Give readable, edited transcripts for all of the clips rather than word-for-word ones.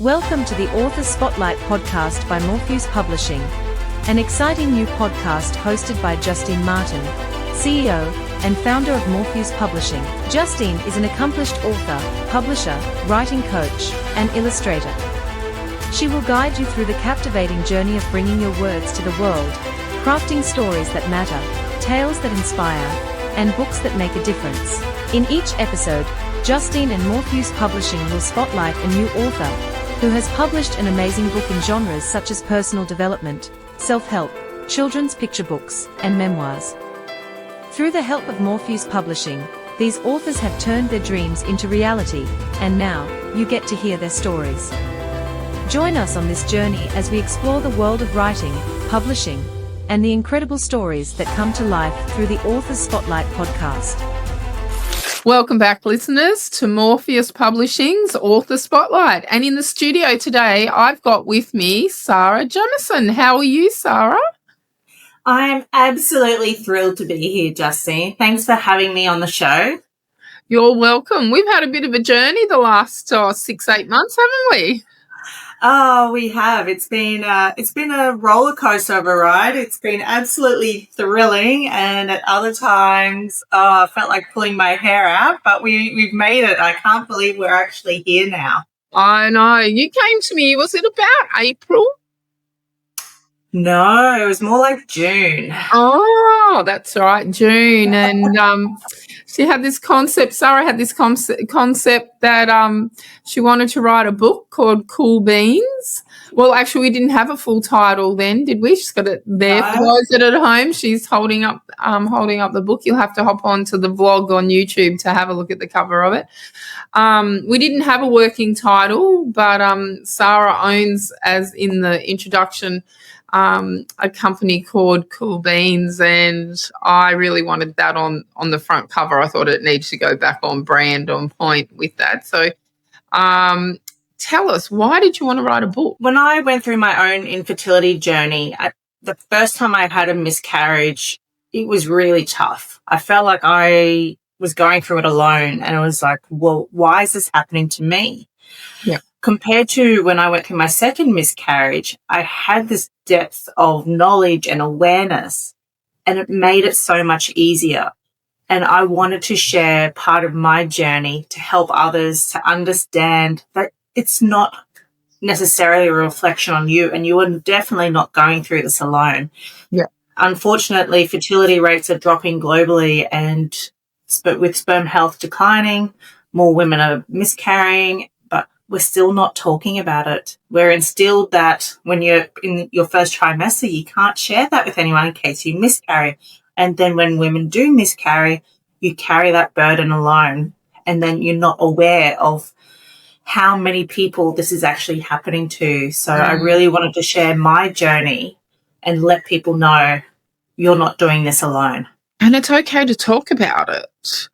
Welcome to the Author Spotlight podcast by Morpheus Publishing, an exciting new podcast hosted by Justine Martin, CEO and founder of Morpheus Publishing. Justine is an accomplished author, publisher, writing coach, and illustrator. She will guide you through the captivating journey of bringing your words to the world, crafting stories that matter, tales that inspire, and books that make a difference. In each episode, Justine and Morpheus Publishing will spotlight a new author who has published an amazing book in genres such as personal development, self-help, children's picture books, and memoirs. Through the help of Morpheus Publishing, these authors have turned their dreams into reality, and now, you get to hear their stories. Join us on this journey as we explore the world of writing, publishing, and the incredible stories that come to life through the Author Spotlight podcast. Welcome back, listeners, to Morpheus Publishing's Author Spotlight. And in the studio today, I've got with me Saara Jamieson. How are you, Saara? I'm absolutely thrilled to be here, Justine. Thanks for having me on the show. You're welcome. We've had a bit of a journey the last 6-8 months, haven't we? Oh, we have. It's been a roller coaster of a ride. It's been absolutely thrilling, and at other times, I felt like pulling my hair out. But we've made it. I can't believe we're actually here now. I know. You came to me. Was it about April? No, it was more like June. Oh, that's right, June. And she had this concept, Saara had this concept that she wanted to write a book called Cool Beans. Well, actually, we didn't have a full title then, did we? She's got it there for those that are at home. She's holding up the book. You'll have to hop on to the vlog on YouTube to have a look at the cover of it. We didn't have a working title, but Saara owns, as in the introduction, a company called Cool Beans, and I really wanted that on the front cover. I thought it needed to go back on brand, on point with that. So tell us, why did you want to write a book? When I went through my own infertility journey, the first time I had a miscarriage, it was really tough. I felt like I was going through it alone, and it was like, well, why is this happening to me? Yeah. Compared to when I went through my second miscarriage, I had this depth of knowledge and awareness, and it made it so much easier. And I wanted to share part of my journey to help others to understand that it's not necessarily a reflection on you, and you are definitely not going through this alone. Yeah. Unfortunately, fertility rates are dropping globally, and with sperm health declining, more women are miscarrying. We're still not talking about it. We're instilled that when you're in your first trimester, you can't share that with anyone in case you miscarry. And then when women do miscarry, you carry that burden alone. And then you're not aware of how many people this is actually happening to. So I really wanted to share my journey and let people know you're not doing this alone. And it's okay to talk about it.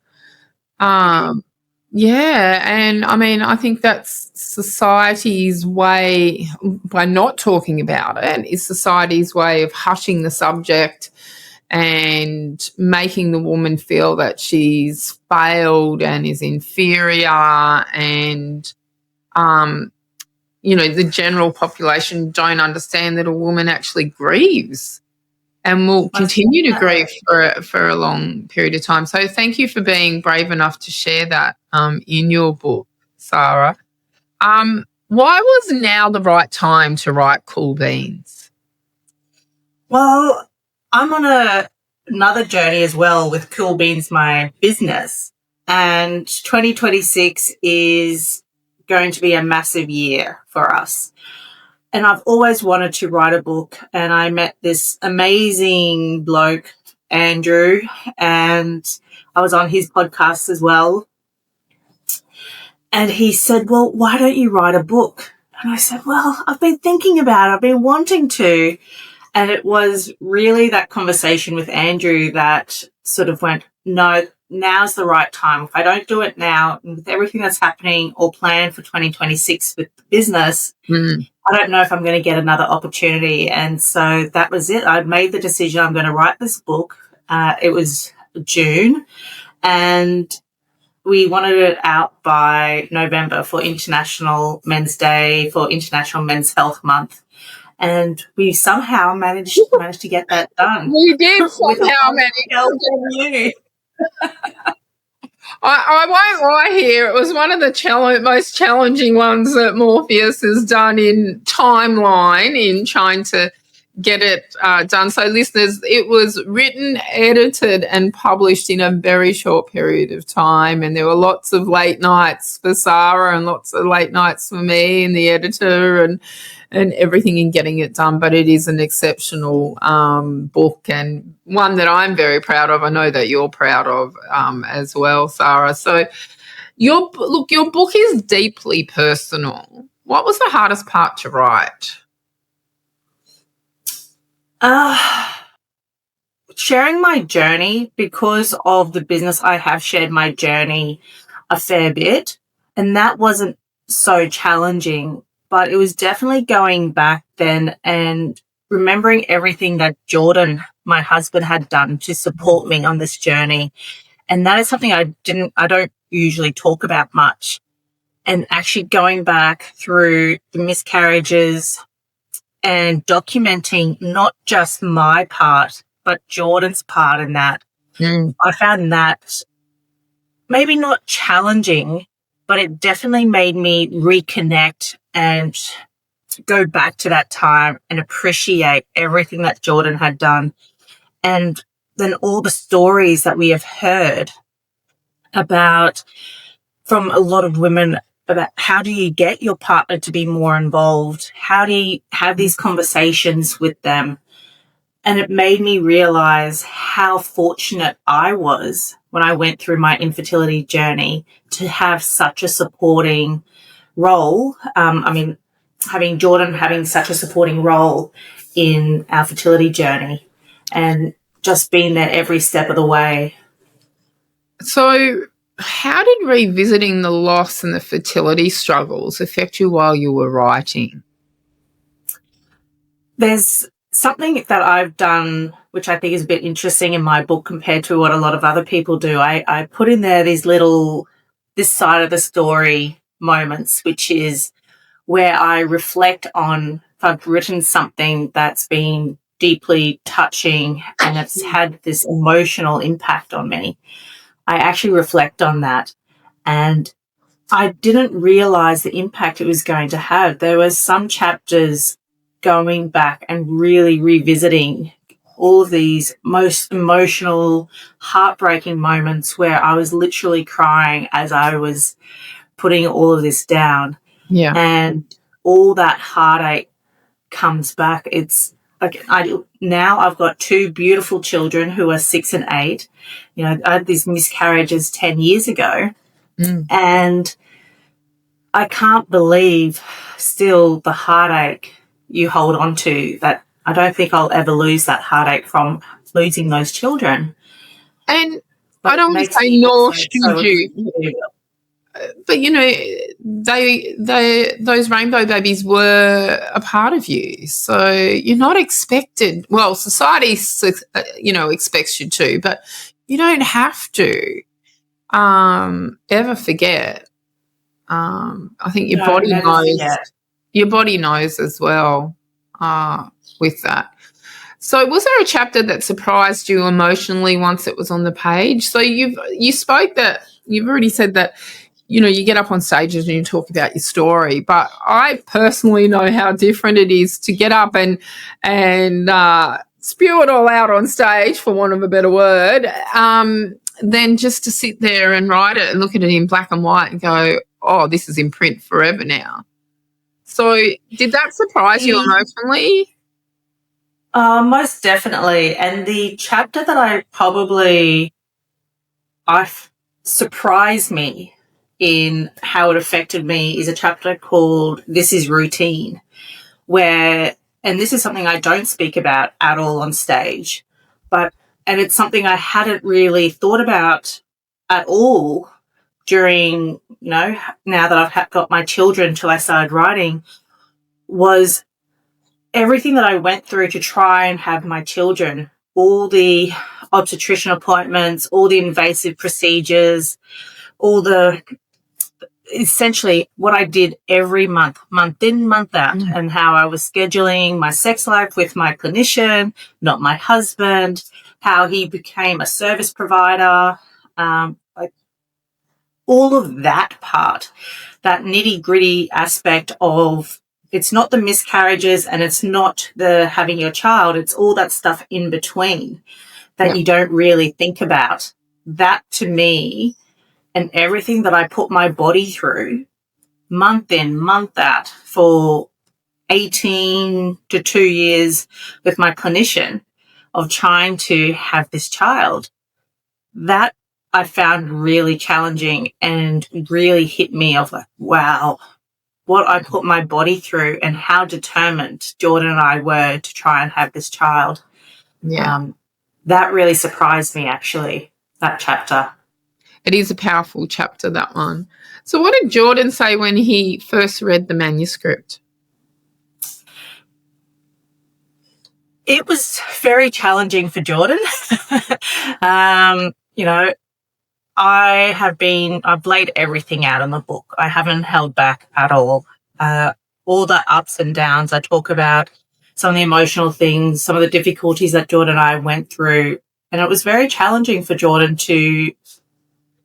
Yeah, and I mean, I think that's society's way, by not talking about it, is society's way of hushing the subject and making the woman feel that she's failed and is inferior, and, the general population don't understand that a woman actually grieves and will continue to grieve for a long period of time. So thank you for being brave enough to share that in your book, Saara. Why was now the right time to write Cool Beans? Well, I'm on another journey as well with Cool Beans, my business, and 2026 is going to be a massive year for us. And I've always wanted to write a book, and I met this amazing bloke, Andrew, and I was on his podcast as well. And he said, well, why don't you write a book? And I said, well, I've been thinking about it. I've been wanting to. And it was really that conversation with Andrew that sort of went, no, now's the right time. If I don't do it now, with everything that's happening or planned for 2026 with the business, I don't know if I'm going to get another opportunity. And so that was it. I'd made the decision I'm going to write this book. It was June, and we wanted it out by November for International Men's Day, for International Men's Health Month. And we somehow managed to get that done. We did with a somehow lot of manage. help from you. I won't lie here. It was one of the most challenging ones that Morpheus has done in timeline in trying to get it done. So, listeners, it was written, edited, and published in a very short period of time. And there were lots of late nights for Saara and lots of late nights for me and the editor and everything in getting it done. But it is an exceptional book and one that I'm very proud of. I know that you're proud of as well, Saara. So your book is deeply personal. What was the hardest part to write? Sharing my journey. Because of the business, I have shared my journey a fair bit, and that wasn't so challenging. But it was definitely going back then and remembering everything that Jordan, my husband, had done to support me on this journey. And that is something I don't usually talk about much. And actually going back through the miscarriages and documenting not just my part, but Jordan's part in that. I found that maybe not challenging, but it definitely made me reconnect and go back to that time and appreciate everything that Jordan had done. And then all the stories that we have heard about from a lot of women about how do you get your partner to be more involved? How do you have these conversations with them? And it made me realize how fortunate I was when I went through my infertility journey to have such a supporting role. Having Jordan having such a supporting role in our fertility journey and just being there every step of the way. So how did revisiting the loss and the fertility struggles affect you while you were writing? There's something that I've done, which I think is a bit interesting in my book compared to what a lot of other people do. I put in there these little, this side of the story moments, which is where I reflect on if I've written something that's been deeply touching and it's had this emotional impact on me. I actually reflect on that. And I didn't realize the impact it was going to have. There were some chapters going back and really revisiting all of these most emotional, heartbreaking moments where I was literally crying as I was putting all of this down. Yeah. And all that heartache comes back. It's like now I've got two beautiful children who are 6 and 8. You know, I had these miscarriages 10 years ago. And I can't believe still the heartache you hold on to, that I don't think I'll ever lose that heartache from losing those children. And But I don't want to say nor should you. But, you know, those rainbow babies were a part of you. So you're not expected. Well, society, expects you to, but you don't have to ever forget. I think your body knows. Your body knows as well with that. So was there a chapter that surprised you emotionally once it was on the page? So you've already said that, you know, you get up on stages and you talk about your story, but I personally know how different it is to get up and spew it all out on stage, for want of a better word, than just to sit there and write it and look at it in black and white and go, oh, this is in print forever now. So did that surprise you emotionally? Most definitely. And the chapter that surprised me in how it affected me is a chapter called This is Routine, and this is something I don't speak about at all on stage, and it's something I hadn't really thought about at all during, now that I've got my children till I started writing, was everything that I went through to try and have my children, all the obstetrician appointments, all the invasive procedures, all the essentially what I did every month, month in, month out, and how I was scheduling my sex life with my clinician, not my husband, how he became a service provider, like all of that part, that nitty gritty aspect of it's not the miscarriages and it's not the having your child, it's all that stuff in between that you don't really think about. That to me, and everything that I put my body through month in, month out for 18 to 2 years with my clinician of trying to have this child, that I found really challenging and really hit me of like, wow, what I put my body through and how determined Jordan and I were to try and have this child. Yeah. That really surprised me, actually, that chapter. It is a powerful chapter, that one. So what did Jordan say when he first read the manuscript? It was very challenging for Jordan. You know, I've laid everything out in the book. I haven't held back at all. All the ups and downs I talk about, some of the emotional things, some of the difficulties that Jordan and I went through. And it was very challenging for Jordan to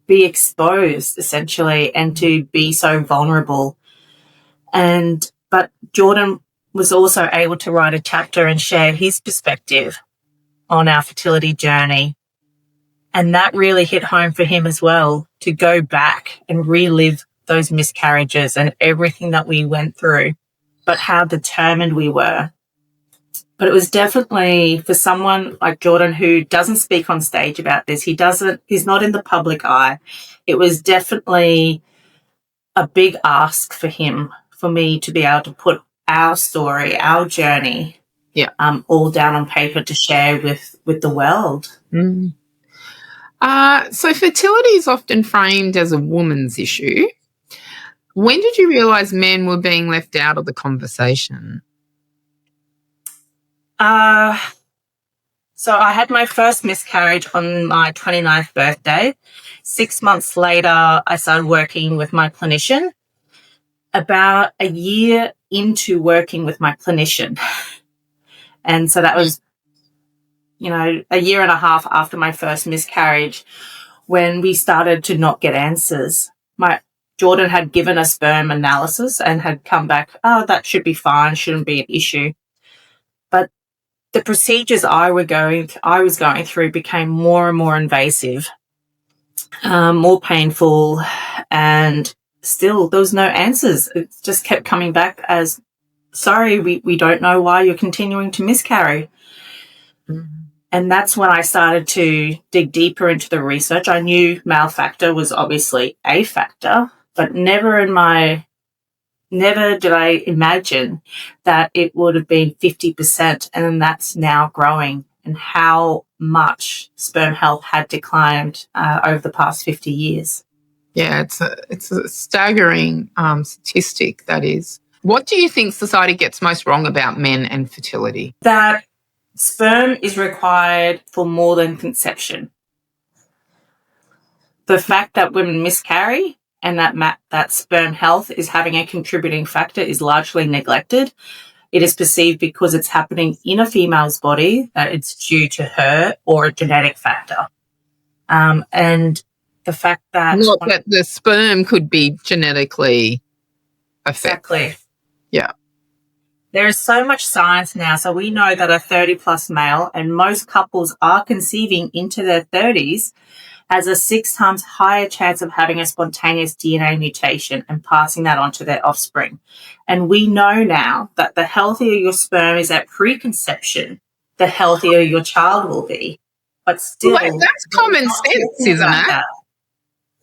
be exposed, essentially, and to be so vulnerable. But Jordan was also able to write a chapter and share his perspective on our fertility journey. And that really hit home for him as well, to go back and relive those miscarriages and everything that we went through, but how determined we were. But it was definitely for someone like Jordan who doesn't speak on stage about this. He's not in the public eye. It was definitely a big ask for him, for me to be able to put our story, our journey, all down on paper to share with the world. Mm. So fertility is often framed as a woman's issue. When did you realise men were being left out of the conversation? So I had my first miscarriage on my 29th birthday. 6 months later, I started working with my clinician. About a year into working with my clinician. And so that was, a year and a half after my first miscarriage when we started to not get answers. Jordan had given a sperm analysis and had come back, that should be fine, shouldn't be an issue. But the procedures I was going through became more and more invasive, more painful, and still there was no answers. It just kept coming back as, sorry, we don't know why you're continuing to miscarry. Mm-hmm. And that's when I started to dig deeper into the research. I knew male factor was obviously a factor, but never did I imagine that it would have been 50%, and that's now growing, and how much sperm health had declined over the past 50 years. Yeah, it's a staggering statistic, that is. What do you think society gets most wrong about men and fertility? That sperm is required for more than conception. The fact that women miscarry and that sperm health is having a contributing factor is largely neglected. It is perceived because it's happening in a female's body that it's due to her or a genetic factor. And the fact that... Not that the sperm could be genetically affected. Exactly. Yeah. There is so much science now, so we know that a 30-plus male, and most couples are conceiving into their 30s, has a 6 times higher chance of having a spontaneous DNA mutation and passing that on to their offspring. And we know now that the healthier your sperm is at preconception, the healthier your child will be. But still... Well, that's common sense, isn't it? That.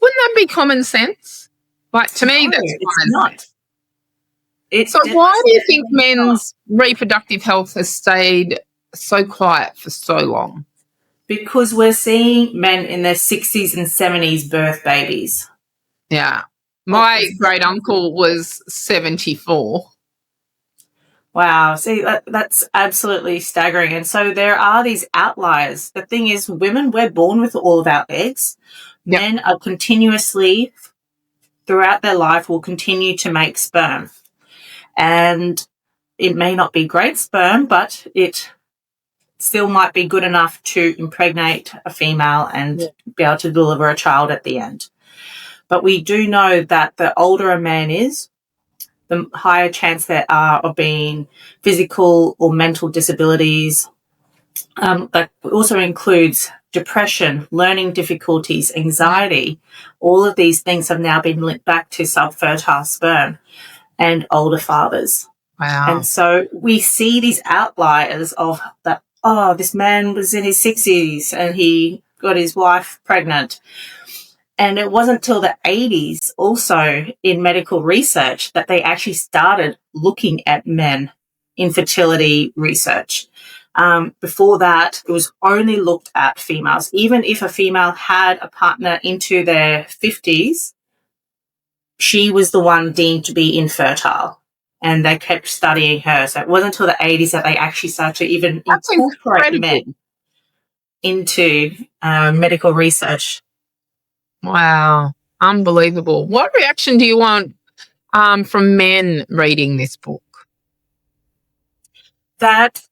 Wouldn't that be common sense? Like, to me, that's common sense. So why do you think men's reproductive health has stayed so quiet for so long? Because we're seeing men in their 60s and 70s birth babies. Yeah. My great uncle was 74. Wow. See, that's absolutely staggering. And so there are these outliers. The thing is, women, we're born with all of our eggs. Yep. Men are continuously, throughout their life, will continue to make sperm. And it may not be great sperm, but it still might be good enough to impregnate a female and be able to deliver a child at the end. But we do know that the older a man is, the higher chance there are of being physical or mental disabilities. That also includes depression, learning difficulties, anxiety. All of these things have now been linked back to subfertile sperm and older fathers. Wow. And so we see these outliers of that, oh, this man was in his 60s and he got his wife pregnant. And it wasn't until the 80s also in medical research that they actually started looking at men in fertility research. Before that, it was only looked at females. Even if a female had a partner into their 50s, she was the one deemed to be infertile. And they kept studying her. So it wasn't until the 80s that they actually started to even incorporate men into medical research. Wow. Unbelievable. What reaction do you want from men reading this book? That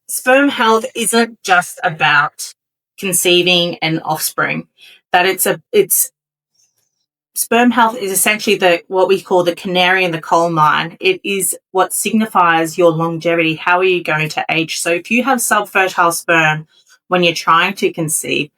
sperm health isn't just about conceiving and offspring. That it's sperm health is essentially what we call the canary in the coal mine. It is what signifies your longevity. How are you going to age? So if you have subfertile sperm when you're trying to conceive,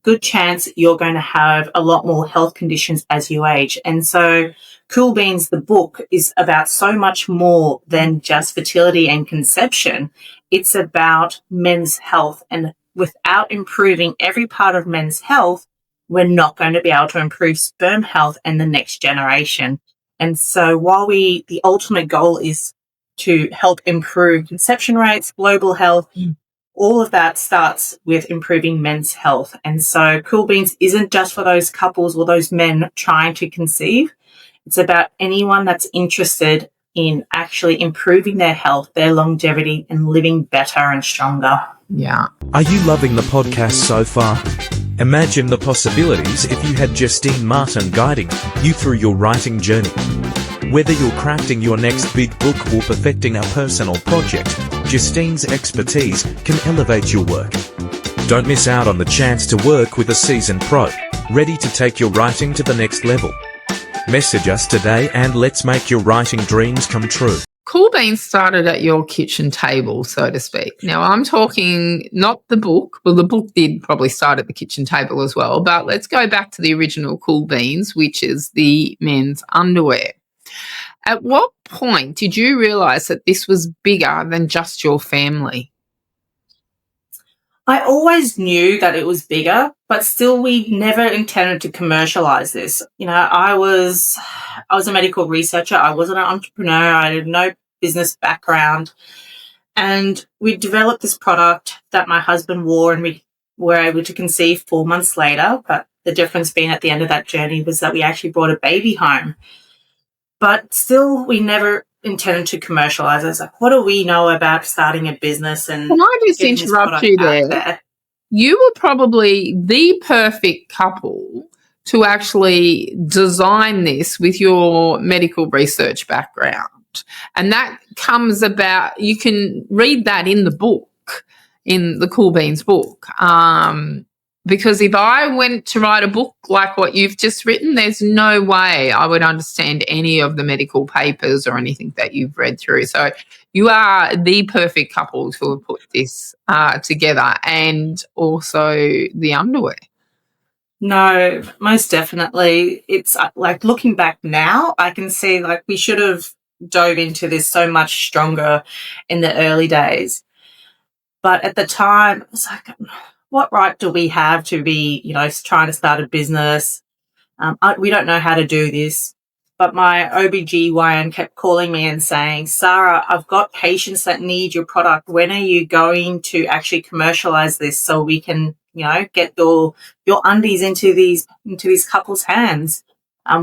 good chance you're going to have a lot more health conditions as you age. And so Cool Beans, the book, is about so much more than just fertility and conception. It's about men's health. And without improving every part of men's health, we're not going to be able to improve sperm health and the next generation. And so while the ultimate goal is to help improve conception rates, global health, all of that starts with improving men's health. And so Cool Beans isn't just for those couples or those men trying to conceive. It's about anyone that's interested in actually improving their health, their longevity, and living better and stronger. Yeah. Are you loving the podcast so far? Imagine the possibilities if you had Justine Martin guiding you through your writing journey. Whether you're crafting your next big book or perfecting a personal project, Justine's expertise can elevate your work. Don't miss out on the chance to work with a seasoned pro, ready to take your writing to the next level. Message us today and let's make your writing dreams come true. Cool Beans started at your kitchen table, so to speak. Now, I'm talking not the book. Well, the book did probably start at the kitchen table as well, but let's go back to the original Cool Beans, which is the men's underwear. At what point did you realise that this was bigger than just your family? I always knew that it was bigger, but still we never intended to commercialize this. You know, I was a medical researcher. I wasn't an entrepreneur. I had no business background. And we developed this product that my husband wore and we were able to conceive 4 months later. But the difference being at the end of that journey was that we actually brought a baby home. But still, we never intended to commercialize it. It's like, what do we know about starting a business? And can I just interrupt you there? You were probably the perfect couple to actually design this with your medical research background. And that comes about, you can read that in the book, in the Cool Beans book. Because if I went to write a book like what you've just written, there's no way I would understand any of the medical papers or anything that you've read through. So you are the perfect couple to have put this together, and also the underwear. No, most definitely. It's like looking back now, I can see like we should have dove into this so much stronger in the early days. But at the time, it was like, what right do we have to be, trying to start a business? We don't know how to do this. But my OBGYN kept calling me and saying, Saara, I've got patients that need your product. When are you going to actually commercialize this so we can, get your undies into these couples' hands?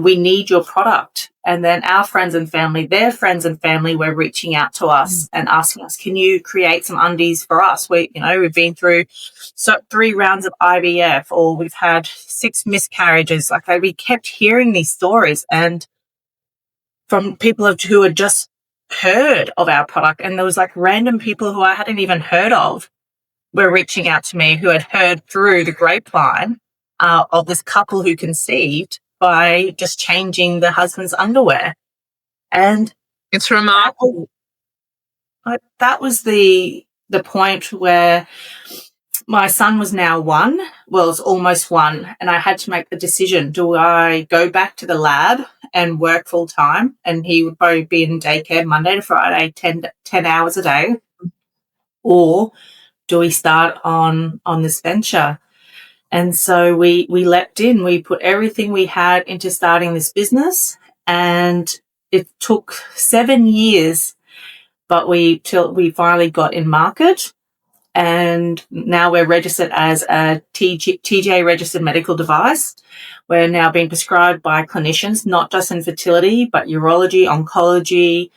we need your product. And then our friends and family, their friends and family were reaching out to us and asking us, can you create some undies for us? We've been through 3 rounds of IVF, or we've had 6 miscarriages. Like, we kept hearing these stories, and from people who had just heard of our product. And there was like random people who I hadn't even heard of were reaching out to me, who had heard through the grapevine of this couple who conceived by just changing the husband's underwear. And It's remarkable. That was the point where my son was now 1. Well, it's almost 1. And I had to make the decision. Do I go back to the lab and work full time? And he would probably be in daycare Monday to Friday, 10 hours a day. Or do we start on this venture? And so we leapt in. We put everything we had into starting this business, and it took 7 years, but till we finally got in market, and now we're registered as a TGA registered medical device. We're now being prescribed by clinicians, not just in fertility, but urology, oncology,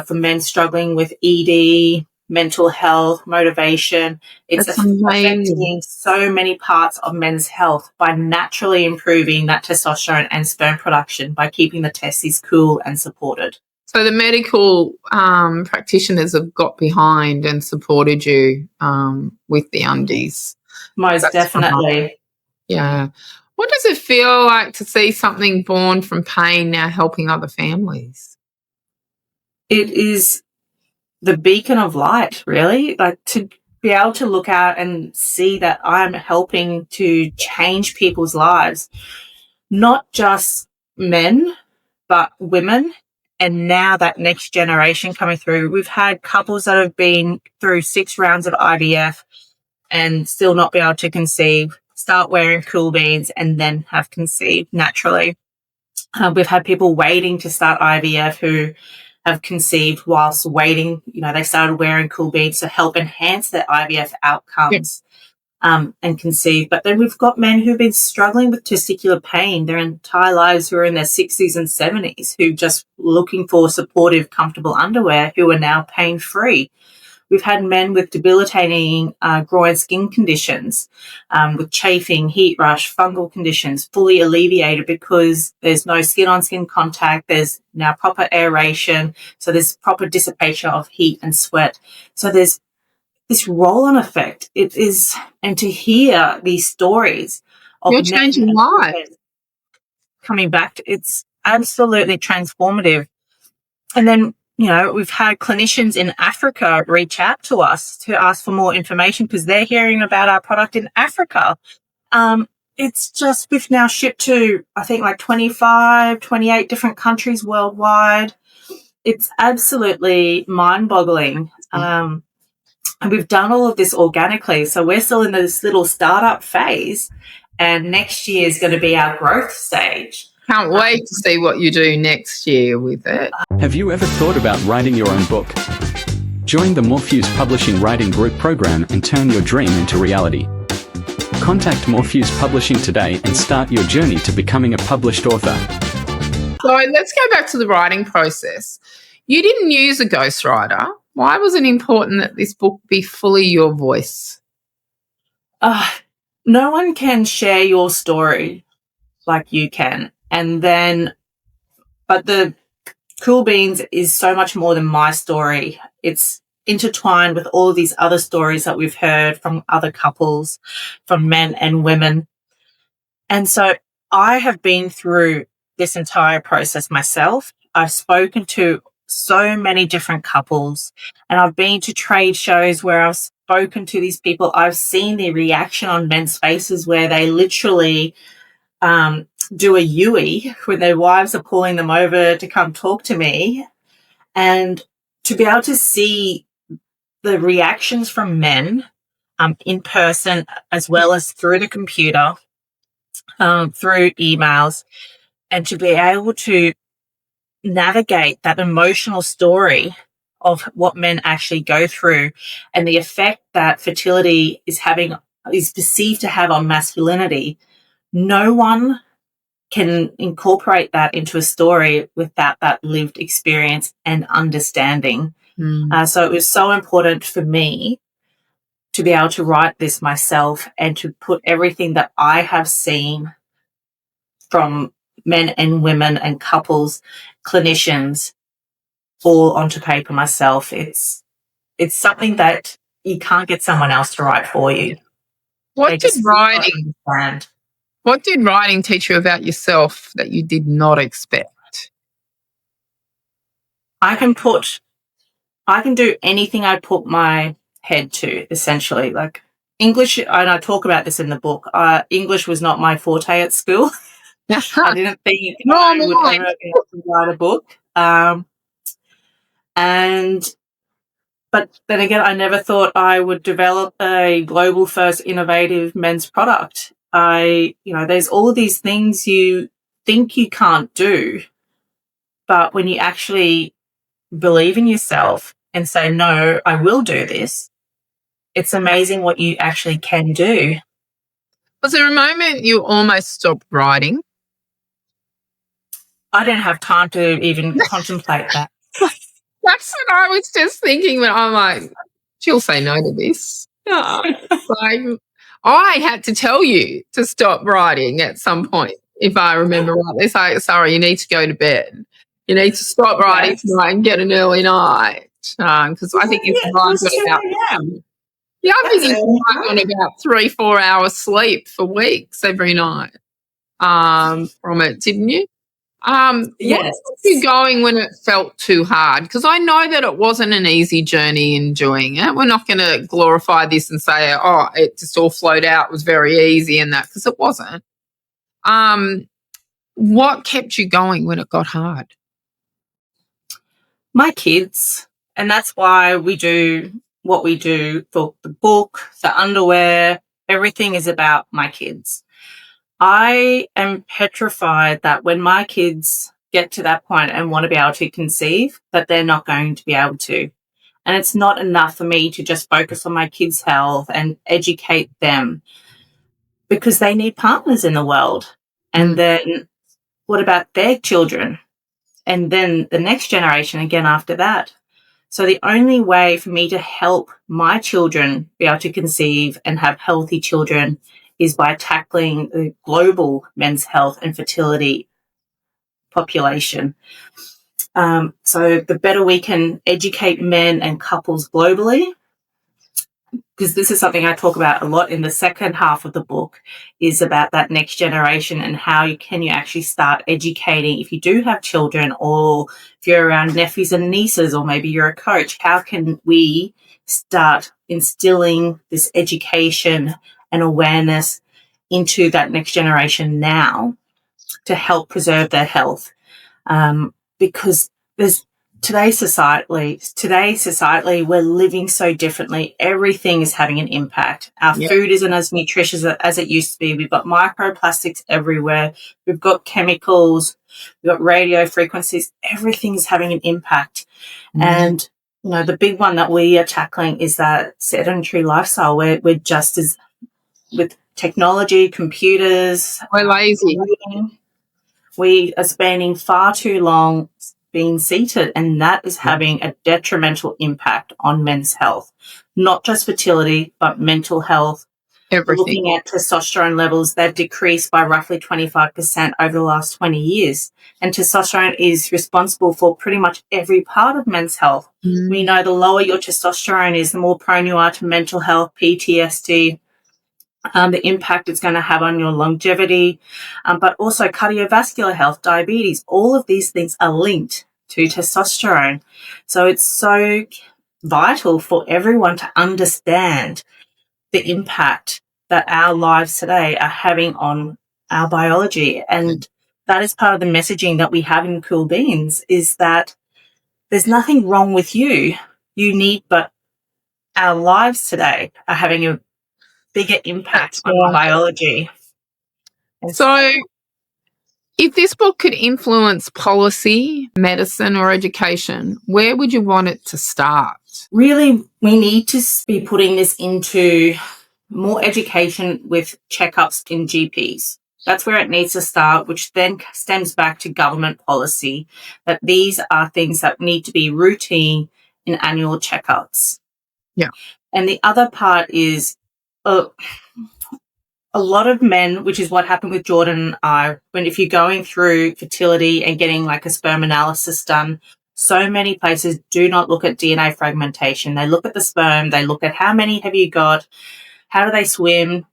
for men struggling with ED, mental health, motivation. It's affecting so many parts of men's health by naturally improving that testosterone and sperm production by keeping the testes cool and supported. So the medical practitioners have got behind and supported you with the undies. Most definitely. Yeah. What does it feel like to see something born from pain now helping other families? It is the beacon of light, really, like to be able to look out and see that I'm helping to change people's lives, not just men, but women. And now that next generation coming through, we've had couples that have been through 6 rounds of IVF and still not be able to conceive, start wearing Cool Beans and then have conceived naturally. We've had people waiting to start IVF who have conceived whilst waiting. They started wearing Cool Beans to help enhance their IVF outcomes and conceive. But then we've got men who've been struggling with testicular pain their entire lives, who are in their 60s and 70s, who just looking for supportive, comfortable underwear, who are now pain-free. We've had men with debilitating groin skin conditions, with chafing, heat rush, fungal conditions, fully alleviated because there's no skin-on-skin contact. There's now proper aeration, so there's proper dissipation of heat and sweat. So there's this roll-on effect. It is, and to hear these stories of You're changing lives coming back, it's absolutely transformative. And then we've had clinicians in Africa reach out to us to ask for more information because they're hearing about our product in Africa. It's just, we've now shipped to, I think, like 25, 28 different countries worldwide. It's absolutely mind-boggling. And we've done all of this organically. So we're still in this little startup phase, and next year is going to be our growth stage. Can't wait to see what you do next year with it. Have you ever thought about writing your own book? Join the Morpheus Publishing Writing Group program and turn your dream into reality. Contact Morpheus Publishing today and start your journey to becoming a published author. So let's go back to the writing process. You didn't use a ghostwriter. Why was it important that this book be fully your voice? No one can share your story like you can. But the Cool Beans is so much more than my story. It's intertwined with all of these other stories that we've heard from other couples, from men and women. And so I have been through this entire process myself. I've spoken to so many different couples, and I've been to trade shows where I've spoken to these people. I've seen the reaction on men's faces where they literally do a Yui when their wives are pulling them over to come talk to me, and to be able to see the reactions from men in person as well as through the computer, through emails, and to be able to navigate that emotional story of what men actually go through and the effect that fertility is perceived to have on masculinity. No one can incorporate that into a story without that lived experience and understanding. So it was so important for me to be able to write this myself and to put everything that I have seen from men and women and couples, clinicians, all onto paper myself. It's something that you can't get someone else to write for you. What did writing teach you about yourself that you did not expect? I can do anything I put my head to, essentially. Like English, and I talk about this in the book, English was not my forte at school. I didn't think I would ever be able to write a book. But then again, I never thought I would develop a global first innovative men's product. There's all of these things you think you can't do, but when you actually believe in yourself and say, no, I will do this, it's amazing what you actually can do. Was there a moment you almost stopped writing? I didn't have time to even contemplate that. That's what I was just thinking, but I'm like, she'll say no to this. Like, I had to tell you to stop writing at some point, if I remember rightly. Say, sorry, you need to go to bed. You need to stop writing tonight and get an early night. Because I think it's about Yeah, I think you might on about 3-4 hours sleep for weeks every night from it, didn't you? Yes. What kept you going when it felt too hard? Because I know that it wasn't an easy journey in doing it. We're not going to glorify this and say, oh, it just all flowed out, it was very easy and that, because it wasn't. What kept you going when it got hard? My kids. And that's why we do what we do. The book, the underwear, everything is about my kids. I am petrified that when my kids get to that point and want to be able to conceive, that they're not going to be able to. And it's not enough for me to just focus on my kids' health and educate them, because they need partners in the world. And then what about their children? And then the next generation again after that. So the only way for me to help my children be able to conceive and have healthy children is by tackling the global men's health and fertility population. So the better we can educate men and couples globally, because this is something I talk about a lot in the second half of the book, is about that next generation and how you actually start educating if you do have children, or if you're around nephews and nieces, or maybe you're a coach. How can we start instilling this education and awareness into that next generation now to help preserve their health? Because Today societally, we're living so differently. Everything is having an impact. Our food isn't as nutritious as it used to be. We've got microplastics everywhere. We've got chemicals. We've got radio frequencies. Everything's having an impact. And, the big one that we are tackling is that sedentary lifestyle. We're just as, with technology, computers. We're lazy. We are spending far too long being seated, and that is having a detrimental impact on men's health, not just fertility, but mental health. Everything. Looking at testosterone levels, they've decreased by roughly 25% over the last 20 years. And testosterone is responsible for pretty much every part of men's health. We know the lower your testosterone is, the more prone you are to mental health, PTSD, the impact it's going to have on your longevity, but also cardiovascular health, diabetes. All of these things are linked to testosterone. So it's so vital for everyone to understand the impact that our lives today are having on our biology. And that is part of the messaging that we have in Cool Beans, is that there's nothing wrong with you. You need, but our lives today are having a bigger impact on our biology. So if this book could influence policy, medicine, or education, where would you want it to start? Really, we need to be putting this into more education with checkups in GPs. That's where it needs to start, which then stems back to government policy, that these are things that need to be routine in annual checkups. Yeah. And the other part is a lot of men, which is what happened with Jordan and I, when if you're going through fertility and getting like a sperm analysis done, so many places do not look at DNA fragmentation. They look at the sperm, they look at how many have you got, how do they swim,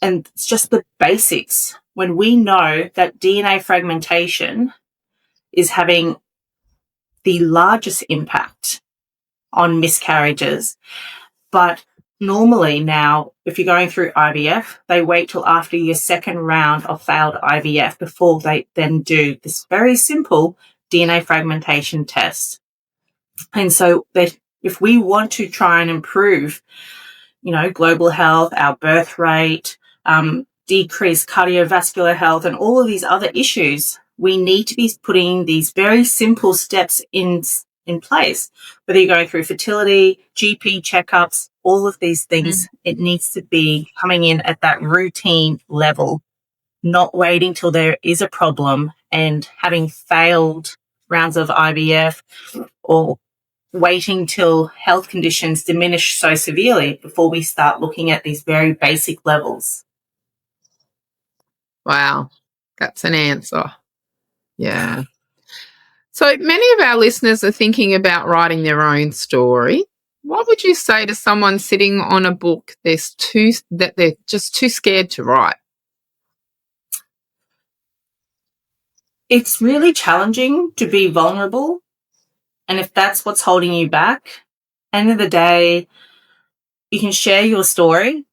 and it's just the basics. When we know that DNA fragmentation is having the largest impact on miscarriages, but normally now, if you're going through IVF, they wait till after your second round of failed IVF before they then do this very simple DNA fragmentation test. And so if we want to try and improve, global health, our birth rate, decrease cardiovascular health, and all of these other issues, we need to be putting these very simple steps in place. Whether you're going through fertility, GP checkups, all of these things, it needs to be coming in at that routine level, not waiting till there is a problem and having failed rounds of IVF or waiting till health conditions diminish so severely before we start looking at these very basic levels. Wow, that's an answer. Yeah. So many of our listeners are thinking about writing their own story. What would you say to someone sitting on a book that they're just too scared to write? It's really challenging to be vulnerable. And if that's what's holding you back, end of the day, you can share your story.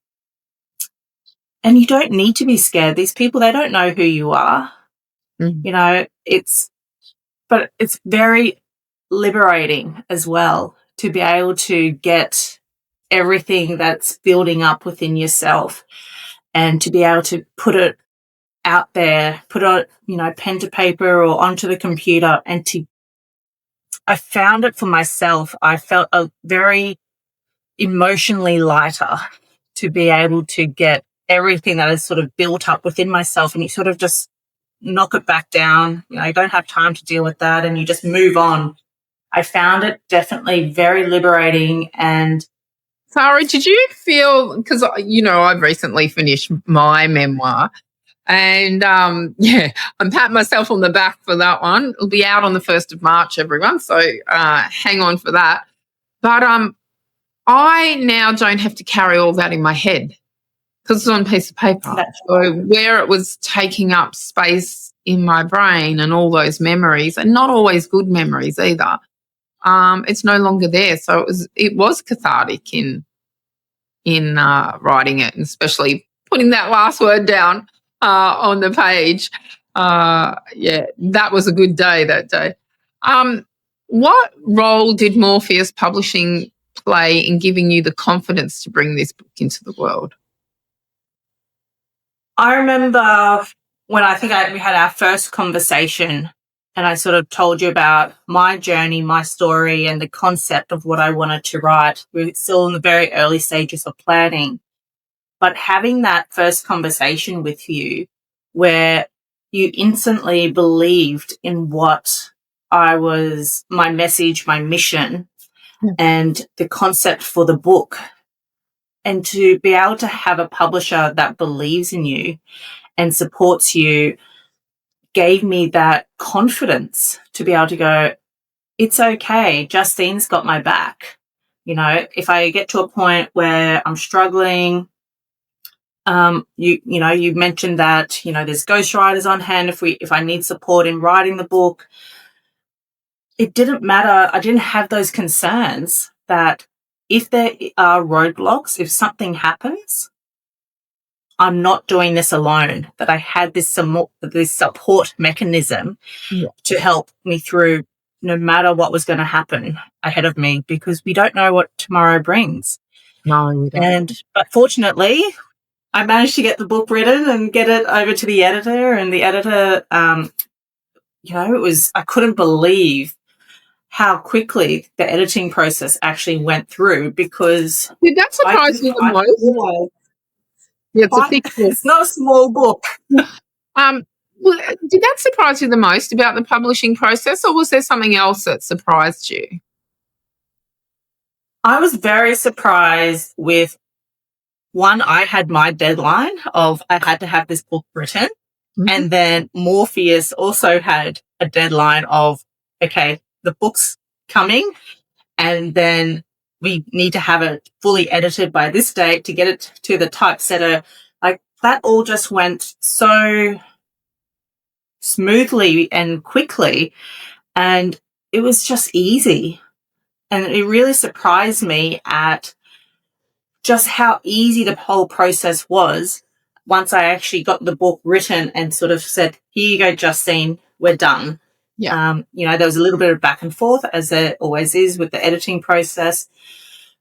And you don't need to be scared. These people, they don't know who you are. But it's very liberating as well to be able to get everything that's building up within yourself and to be able to put it out there, put it, pen to paper or onto the computer. And I found it for myself. I felt a very emotionally lighter to be able to get everything that is sort of built up within myself, and you sort of just knock it back down. You don't have time to deal with that and you just move on. I found it definitely very liberating. And Saara, did you feel, because, I've recently finished my memoir and, I'm patting myself on the back for that one. It'll be out on the 1st of March, everyone, so hang on for that. But I now don't have to carry all that in my head because it's on a piece of paper. So where it was taking up space in my brain and all those memories, and not always good memories either, it's no longer there. So it was cathartic in writing it, and especially putting that last word down on the page. That was a good day that day. What role did Morpheus Publishing play in giving you the confidence to bring this book into the world? I remember when we had our first conversation and I sort of told you about my journey, my story, and the concept of what I wanted to write. We were still in the very early stages of planning. But having that first conversation with you where you instantly believed in what my message, my mission, and the concept for the book, and to be able to have a publisher that believes in you and supports you gave me that confidence to be able to go, it's okay, Justine's got my back. If I get to a point where I'm struggling, you mentioned that, there's ghostwriters on hand if I need support in writing the book. It didn't matter. I didn't have those concerns that if there are roadblocks, if something happens, I'm not doing this alone, that I had this support mechanism to help me through no matter what was going to happen ahead of me, because we don't know what tomorrow brings. No, we don't. But fortunately, I managed to get the book written and get it over to the editor, and the editor, I couldn't believe how quickly the editing process actually went through, because did that surprise you the most? Yeah, it's a thick book. It's not a small book. Well, did that surprise you the most about the publishing process, or was there something else that surprised you? I was very surprised with one, I had my deadline of I had to have this book written. Mhm. And then Morpheus also had a deadline of, okay, the book's coming and then we need to have it fully edited by this date to get it to the typesetter. Like that all just went so smoothly and quickly, and it was just easy. And it really surprised me at just how easy the whole process was once I actually got the book written and sort of said, here you go, Justine, we're done. Yeah. There was a little bit of back and forth, as there always is with the editing process,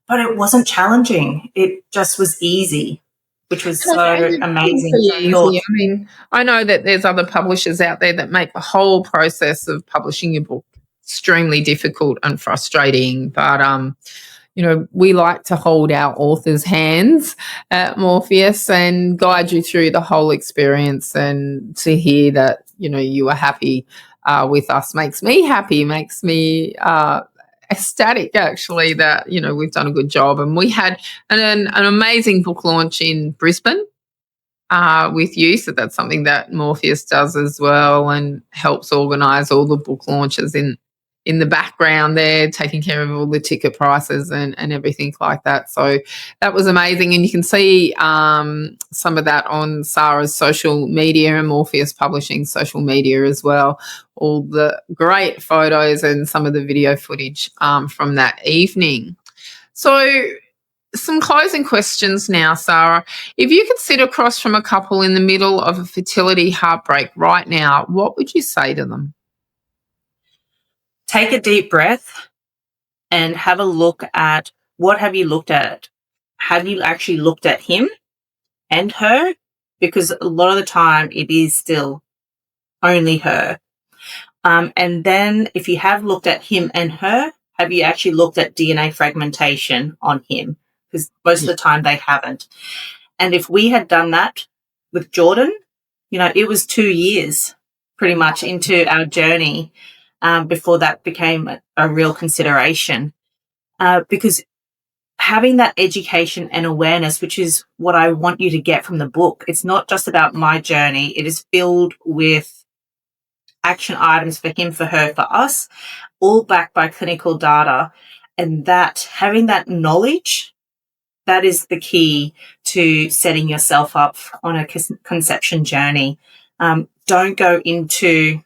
but it wasn't challenging. It just was easy, which was so amazing. So I thought, I mean, I know that there's other publishers out there that make the whole process of publishing your book extremely difficult and frustrating, but we like to hold our authors' hands at Morpheus and guide you through the whole experience, and to hear that, you are happy with us makes me happy, makes me ecstatic, actually, that, we've done a good job. And we had an amazing book launch in Brisbane with you. So that's something that Morpheus does as well, and helps organise all the book launches in the background there, taking care of all the ticket prices and everything like that. So that was amazing. And you can see some of that on Saara's social media and Morpheus Publishing social media as well. All the great photos and some of the video footage from that evening. So some closing questions now, Saara. If you could sit across from a couple in the middle of a fertility heartbreak right now, what would you say to them? take a deep breath and have a look at what have you looked at. Have you actually looked at him and her? Because a lot of the time it is still only her. And then if you have looked at him and her, have you actually looked at DNA fragmentation on him? Because most of the time they haven't. And if we had done that with Jordan, it was 2 years pretty much into our journey before that became a real consideration. Because having that education and awareness, which is what I want you to get from the book, it's not just about my journey. It is filled with action items for him, for her, for us, all backed by clinical data. And that having that knowledge, that is the key to setting yourself up on a conception journey. Don't go into,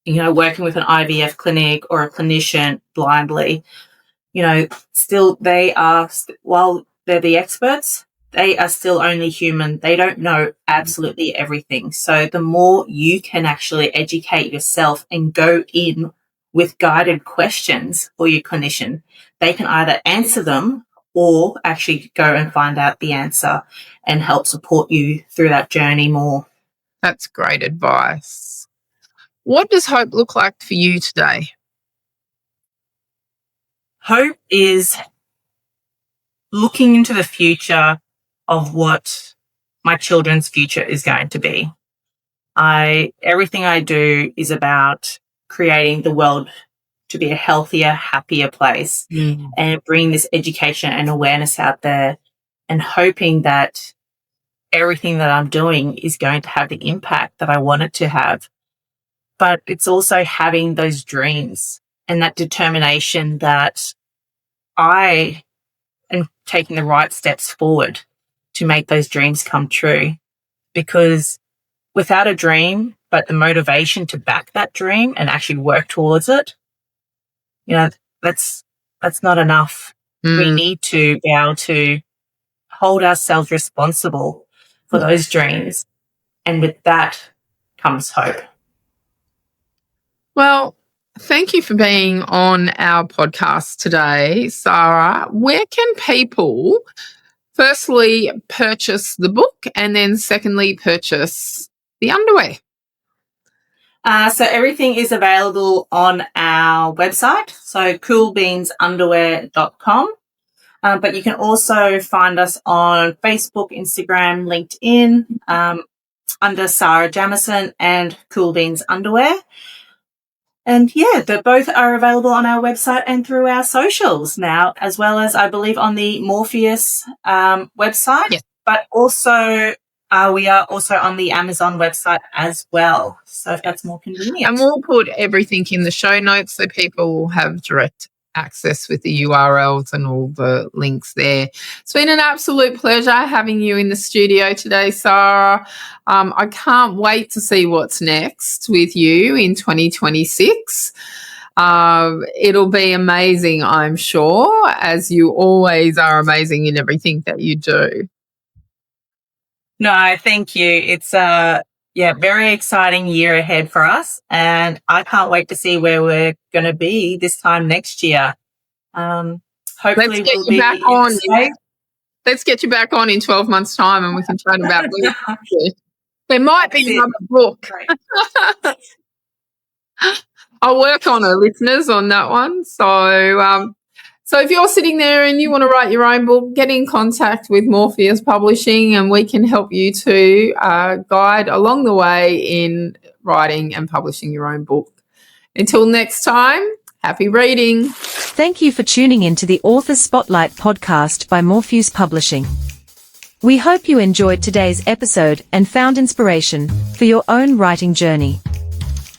working with an IVF clinic or a clinician blindly. Still they are, while they're the experts, they are still only human. They don't know absolutely everything. So the more you can actually educate yourself and go in with guided questions for your clinician, they can either answer them or actually go and find out the answer and help support you through that journey more. That's great advice. What does hope look like for you today? Hope is looking into the future of what my children's future is going to be. Everything I do is about creating the world to be a healthier, happier place, and bringing this education and awareness out there, and hoping that everything that I'm doing is going to have the impact that I want it to have. But it's also having those dreams and that determination that I am taking the right steps forward to make those dreams come true. Because without a dream, but the motivation to back that dream and actually work towards it, that's not enough. We need to be able to hold ourselves responsible for those dreams. And with that comes hope. Well, thank you for being on our podcast today, Saara. Where can people firstly purchase the book, and then secondly purchase the underwear? So everything is available on our website, so coolbeansunderwear.com. But you can also find us on Facebook, Instagram, LinkedIn, under Saara Jamieson and Cool Beans Underwear. And yeah, they both are available on our website and through our socials now, as well as, I believe, on the Morpheus website. Yes. But also, we are also on the Amazon website as well. So if that's more convenient. And we'll put everything in the show notes so people will have direct access with the URLs and all the links there. It's been an absolute pleasure having you in the studio today, Saara. I can't wait to see what's next with you in 2026. It'll be amazing, I'm sure, as you always are amazing in everything that you do. No, thank you. It's very exciting year ahead for us, and I can't wait to see where we're going to be this time next year. Hopefully Let's get we'll you be back in on. the States. Let's get you back on in 12 months' time and we can chat about it. There might be another book. Great. I'll work on it, listeners, on that one. So if you're sitting there and you want to write your own book, get in contact with Morpheus Publishing and we can help you to guide along the way in writing and publishing your own book. Until next time, happy reading. Thank you for tuning in to the Author Spotlight podcast by Morpheus Publishing. We hope you enjoyed today's episode and found inspiration for your own writing journey.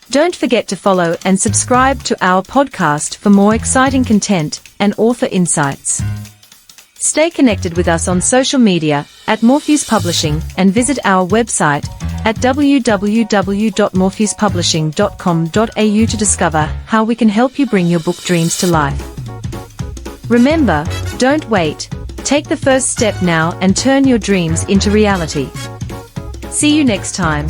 Don't forget to follow and subscribe to our podcast for more exciting content and author insights. Stay connected with us on social media at Morpheus Publishing and visit our website at www.morpheuspublishing.com.au to discover how we can help you bring your book dreams to life. Remember, don't wait. Take the first step now and turn your dreams into reality. See you next time.